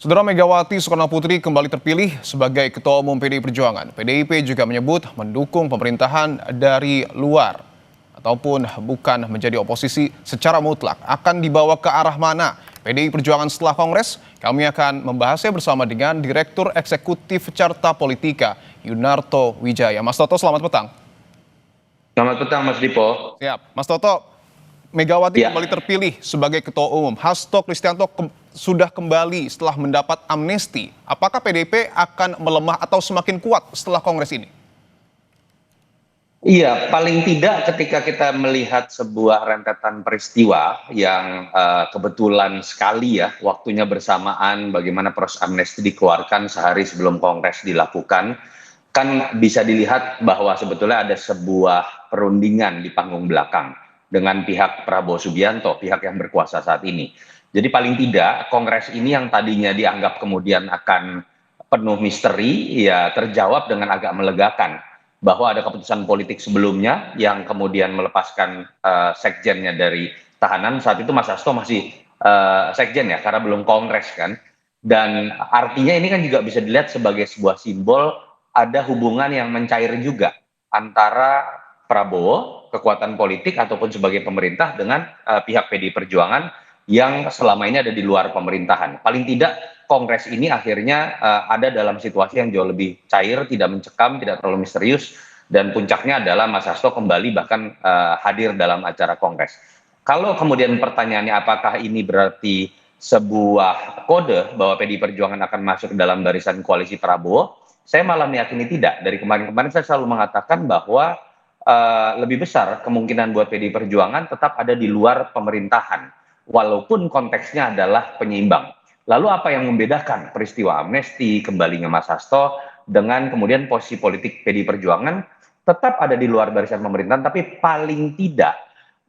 Saudara Megawati Soekarnoputri kembali terpilih sebagai Ketua Umum PDI Perjuangan. PDIP juga menyebut mendukung pemerintahan dari luar ataupun bukan menjadi oposisi secara mutlak. Akan dibawa ke arah mana PDI Perjuangan setelah Kongres? Kami akan membahasnya bersama dengan Direktur Eksekutif Carta Politika, Yunarto Wijaya. Mas Toto, selamat petang. Selamat petang, Mas Dipo. Siap. Mas Toto, Megawati Ya, kembali terpilih sebagai Ketua Umum. Hasto Kristianto sudah kembali setelah mendapat amnesti. Apakah PDIP akan melemah atau semakin kuat setelah Kongres ini? iya, paling tidak ketika kita melihat sebuah rentetan peristiwa yang kebetulan sekali ya, waktunya bersamaan bagaimana proses amnesti dikeluarkan sehari sebelum Kongres dilakukan, kan bisa dilihat bahwa sebetulnya ada sebuah perundingan di panggung belakang dengan pihak Prabowo Subianto, pihak yang berkuasa saat ini. Jadi paling tidak Kongres ini yang tadinya dianggap kemudian akan penuh misteri, ya terjawab dengan agak melegakan bahwa ada keputusan politik sebelumnya yang kemudian melepaskan sekjennya dari tahanan. Saat itu Mas Hasto masih sekjen ya, karena belum Kongres kan. Dan artinya ini kan juga bisa dilihat sebagai sebuah simbol ada hubungan yang mencair juga antara Prabowo, kekuatan politik ataupun sebagai pemerintah dengan pihak PDI Perjuangan yang selama ini ada di luar pemerintahan. Paling tidak Kongres ini akhirnya ada dalam situasi yang jauh lebih cair, tidak mencekam, tidak terlalu misterius, dan puncaknya adalah Mas Hasto kembali bahkan hadir dalam acara Kongres. Kalau kemudian pertanyaannya apakah ini berarti sebuah kode bahwa PDI Perjuangan akan masuk ke dalam barisan koalisi Prabowo, saya malah meyakini tidak. Dari kemarin-kemarin saya selalu mengatakan bahwa lebih besar kemungkinan buat PDI Perjuangan tetap ada di luar pemerintahan, walaupun konteksnya adalah penyeimbang. Lalu apa yang membedakan peristiwa amnesti, kembalinya Mas Hasto, dengan kemudian posisi politik PDI Perjuangan tetap ada di luar barisan pemerintahan, tapi paling tidak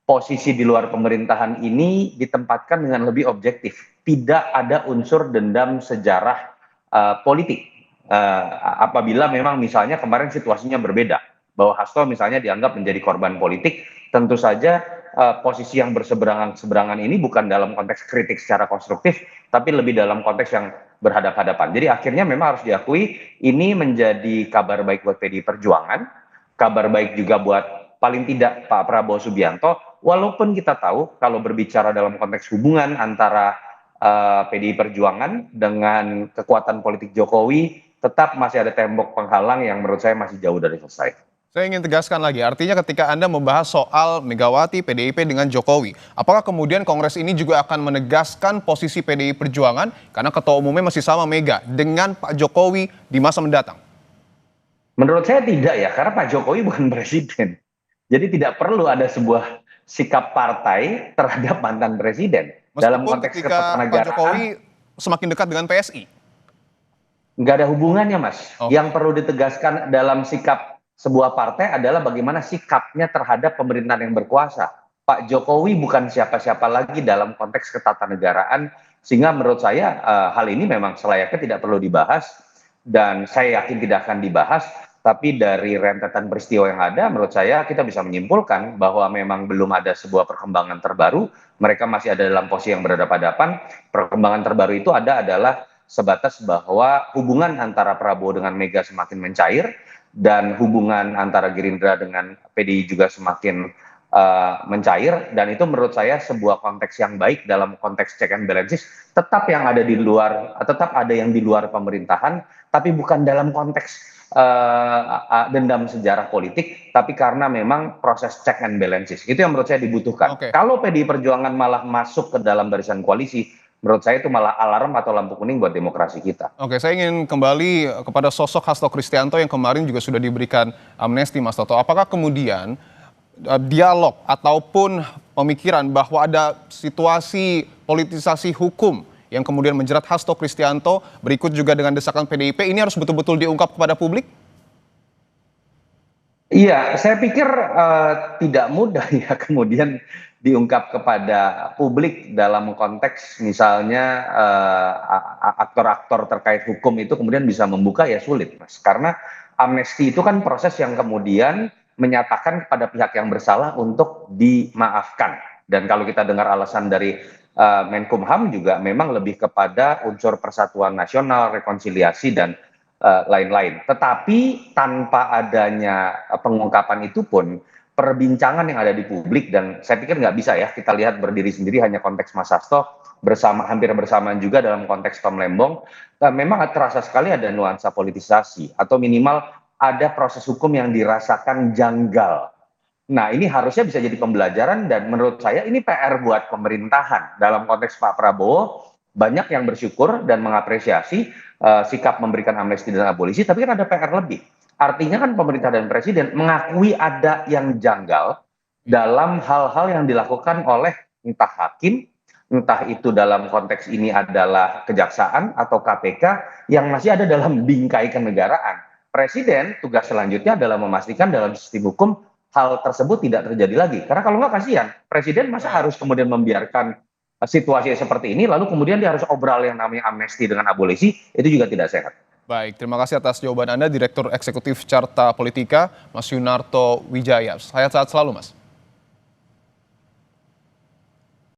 posisi di luar pemerintahan ini ditempatkan dengan lebih objektif. Tidak ada unsur dendam sejarah politik. Apabila memang misalnya kemarin situasinya berbeda, bahwa Hasto misalnya dianggap menjadi korban politik, tentu saja posisi yang berseberangan ini bukan dalam konteks kritik secara konstruktif, tapi lebih dalam konteks yang berhadapan-hadapan. Jadi akhirnya memang harus diakui ini menjadi kabar baik buat PDI Perjuangan, kabar baik juga buat paling tidak Pak Prabowo Subianto, walaupun kita tahu kalau berbicara dalam konteks hubungan antara PDI Perjuangan dengan kekuatan politik Jokowi, tetap masih ada tembok penghalang yang menurut saya masih jauh dari selesai. Saya ingin tegaskan lagi, artinya ketika Anda membahas soal Megawati, PDIP dengan Jokowi, apakah kemudian Kongres ini juga akan menegaskan posisi PDI Perjuangan karena ketua umumnya masih sama Mega dengan Pak Jokowi di masa mendatang? Menurut saya tidak ya, karena Pak Jokowi bukan presiden. Jadi tidak perlu ada sebuah sikap partai terhadap mantan presiden. Dalam Meskipun konteks ketika Pak ketatanegaraan, Jokowi semakin dekat dengan PSI. nggak ada hubungannya, Mas. Oke. Yang perlu ditegaskan dalam sikap sebuah partai adalah bagaimana sikapnya terhadap pemerintahan yang berkuasa. Pak Jokowi bukan siapa-siapa lagi dalam konteks ketatanegaraan, sehingga menurut saya hal ini memang selayaknya tidak perlu dibahas, dan saya yakin tidak akan dibahas. Tapi dari rentetan peristiwa yang ada, menurut saya kita bisa menyimpulkan bahwa memang belum ada sebuah perkembangan terbaru. Mereka masih ada dalam posisi yang berhadapan-hadapan. Perkembangan terbaru itu adalah sebatas bahwa hubungan antara Prabowo dengan Mega semakin mencair, dan hubungan antara Gerindra dengan PDI juga semakin mencair, dan itu menurut saya sebuah konteks yang baik dalam konteks check and balances. Tetap yang ada di luar, tetap ada yang di luar pemerintahan, tapi bukan dalam konteks dendam sejarah politik, tapi karena memang proses check and balances. Itu yang menurut saya dibutuhkan. Oke. Kalau PDI Perjuangan malah masuk ke dalam barisan koalisi, menurut saya itu malah alarm atau lampu kuning buat demokrasi kita. Oke, saya ingin kembali kepada sosok Hasto Kristianto yang kemarin juga sudah diberikan amnesti, Mas Toto. Apakah kemudian dialog ataupun pemikiran bahwa ada situasi politisasi hukum yang kemudian menjerat Hasto Kristianto berikut juga dengan desakan PDIP ini harus betul-betul diungkap kepada publik? Iya, saya pikir tidak mudah ya kemudian diungkap kepada publik dalam konteks misalnya aktor-aktor terkait hukum itu kemudian bisa membuka, ya sulit, Mas. Karena amnesti itu kan proses yang kemudian menyatakan kepada pihak yang bersalah untuk dimaafkan. Dan kalau kita dengar alasan dari Menkumham juga memang lebih kepada unsur persatuan nasional, rekonsiliasi dan lain-lain. Tetapi tanpa adanya pengungkapan itu pun perbincangan yang ada di publik, dan saya pikir nggak bisa ya kita lihat berdiri sendiri hanya konteks Mas Hasto, hampir bersamaan juga dalam konteks Tom Lembong, memang terasa sekali ada nuansa politisasi atau minimal ada proses hukum yang dirasakan janggal. Nah, ini harusnya bisa jadi pembelajaran, dan menurut saya ini PR buat pemerintahan. Dalam konteks Pak Prabowo, banyak yang bersyukur dan mengapresiasi sikap memberikan amnesti dan abolisi, tapi kan ada PR lebih. Artinya kan pemerintah dan presiden mengakui ada yang janggal dalam hal-hal yang dilakukan oleh entah hakim, entah itu dalam konteks ini adalah kejaksaan atau KPK yang masih ada dalam bingkai kenegaraan. Presiden tugas selanjutnya adalah memastikan dalam sistem hukum hal tersebut tidak terjadi lagi. Karena kalau nggak kasihan, presiden masa harus kemudian membiarkan situasi seperti ini, lalu kemudian dia harus obral yang namanya amnesti dengan abolisi, itu juga tidak sehat. Baik, terima kasih atas jawaban Anda, Direktur Eksekutif Carta Politika, Mas Yunarto Wijaya. Sehat-sehat selalu, Mas.